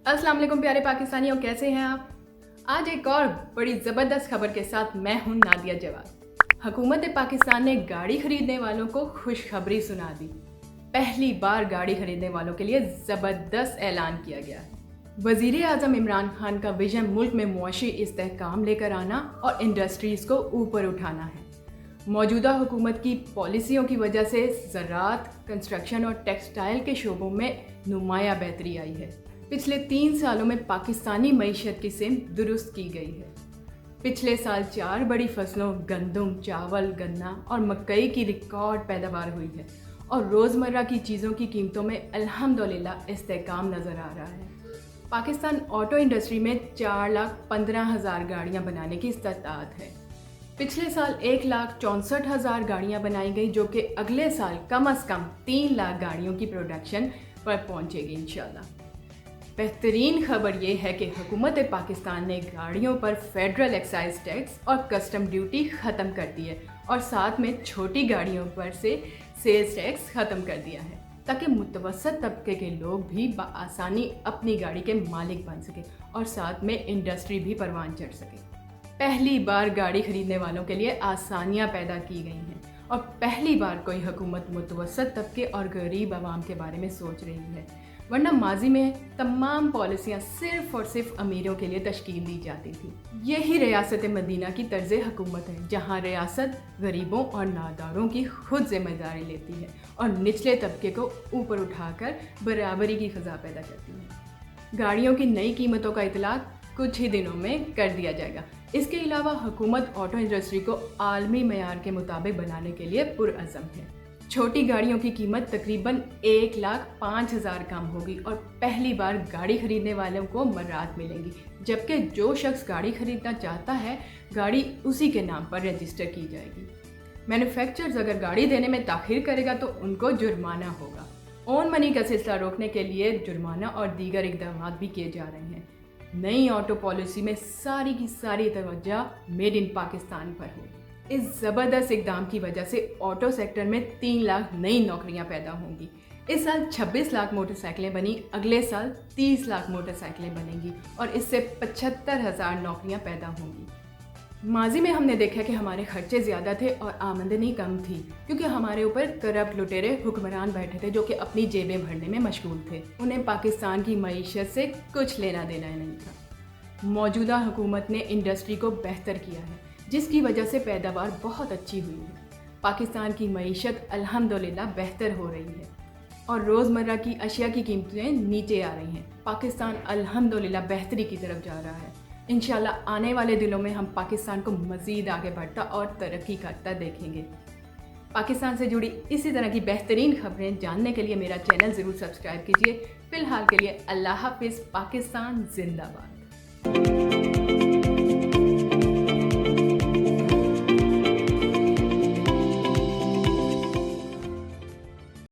अस्सलाम वालेकुम प्यारे पाकिस्तानियों, कैसे हैं आप। आज एक और बड़ी ज़बरदस्त खबर के साथ मैं हूं नादिया जवाद। हुकूमत पाकिस्तान ने गाड़ी खरीदने वालों को खुशखबरी सुना दी। पहली बार गाड़ी खरीदने वालों के लिए ज़बरदस्त ऐलान किया गया है। वज़ीर आज़म इमरान खान का विजन मुल्क में मुआशी इस्तेहकाम लेकर आना और इंडस्ट्रीज़ को ऊपर उठाना है। मौजूदा हुकूमत की पॉलिसियों की वजह से ज़राअत, कंस्ट्रक्शन और टेक्सटाइल के शोबों में नुमाया बेहतरी आई है। पिछले 3 सालों में पाकिस्तानी मईशत की सिमत दुरुस्त की गई है। पिछले साल 4 बड़ी फसलों गंदम, चावल, गन्ना और मकई की रिकॉर्ड पैदावार हुई है और रोज़मर्रा की चीज़ों की कीमतों में अल्हम्दुलिल्लाह इस्तेहकाम नज़र आ रहा है। पाकिस्तान ऑटो इंडस्ट्री में 4,15,000 गाड़ियाँ बनाने की इस्तात है। पिछले साल 1,64,000 गाड़ियाँ बनाई गई, जो कि अगले साल कम से कम 3 लाख गाड़ियों की प्रोडक्शन पर पहुँचेगी इंशाल्लाह। बेहतरीन खबर ये है कि हुकूमत पाकिस्तान ने गाड़ियों पर फेडरल एक्साइज टैक्स और कस्टम ड्यूटी ख़त्म कर दी है और साथ में छोटी गाड़ियों पर से सेल्स टैक्स ख़त्म कर दिया है, ताकि मुतवसत तबके के लोग भी बआसानी अपनी गाड़ी के मालिक बन सके और साथ में इंडस्ट्री भी परवान चढ़ सके। पहली बार गाड़ी खरीदने वालों के लिए आसानियाँ पैदा की गई हैं और पहली बार कोई हुकूमत मुतवसत तबके और गरीब आवाम के बारे में सोच रही है, वरना माजी में तमाम पॉलिसियाँ सिर्फ़ और सिर्फ अमीरों के लिए तश्कील दी जाती थी। यही रियासत मदीना की तर्ज़ हुकूमत है, जहाँ रियासत गरीबों और नादारों की खुद ज़िम्मेदारी लेती है और निचले तबके को ऊपर उठाकर बराबरी की फ़ज़ा पैदा करती है। गाड़ियों की नई कीमतों का इतलाक कुछ ही दिनों में कर दिया जाएगा। इसके अलावा हुकूमत ऑटो इंडस्ट्री को आलमी मयार के मुताबिक बनाने के लिए पुरअज़म है। छोटी गाड़ियों की कीमत तकरीबन 1,05,000 कम होगी और पहली बार गाड़ी खरीदने वालों को मर्रात मिलेंगी, जबकि जो शख्स गाड़ी खरीदना चाहता है गाड़ी उसी के नाम पर रजिस्टर की जाएगी। मैन्युफैक्चरर्स अगर गाड़ी देने में ताख़ीर करेगा तो उनको जुर्माना होगा। ओन मनी का सिलसिला रोकने के लिए जुर्माना और दीगर इक़दाम भी किए जा रहे हैं। नई ऑटो पॉलिसी में सारी की सारी तवज्जो मेड इन पाकिस्तान पर होगी। इस ज़बरदस्त इक़दाम की वजह से ऑटो सेक्टर में 3 लाख नई नौकरियां पैदा होंगी। इस साल 26 लाख मोटरसाइकिलें बनी, अगले साल 30 लाख मोटरसाइकिलें बनेंगी और इससे 75,000 नौकरियां पैदा होंगी। माजी में हमने देखा कि हमारे खर्चे ज़्यादा थे और आमदनी कम थी, क्योंकि हमारे ऊपर करप्ट लुटेरे हुक्मरान बैठे थे जो कि अपनी जेबें भरने में मशगूल थे। उन्हें पाकिस्तान की मईशत से कुछ लेना देना नहीं था। मौजूदा हुकूमत ने इंडस्ट्री को बेहतर किया है, जिसकी वजह से पैदावार बहुत अच्छी हुई है। पाकिस्तान की मईशत अल्हम्दुलिल्लाह बेहतर हो रही है और रोज़मर्रा की अशिया की कीमतें नीचे आ रही हैं। पाकिस्तान अल्हम्दुलिल्लाह बेहतरी की तरफ जा रहा है। इंशाल्लाह आने वाले दिनों में हम पाकिस्तान को मज़ीद आगे बढ़ता और तरक्की करता देखेंगे। पाकिस्तान से जुड़ी इसी तरह की बेहतरीन खबरें जानने के लिए मेरा चैनल ज़रूर सब्सक्राइब कीजिए। फ़िलहाल के लिए अल्लाह हाफ़िज़। पाकिस्तान जिंदाबाद।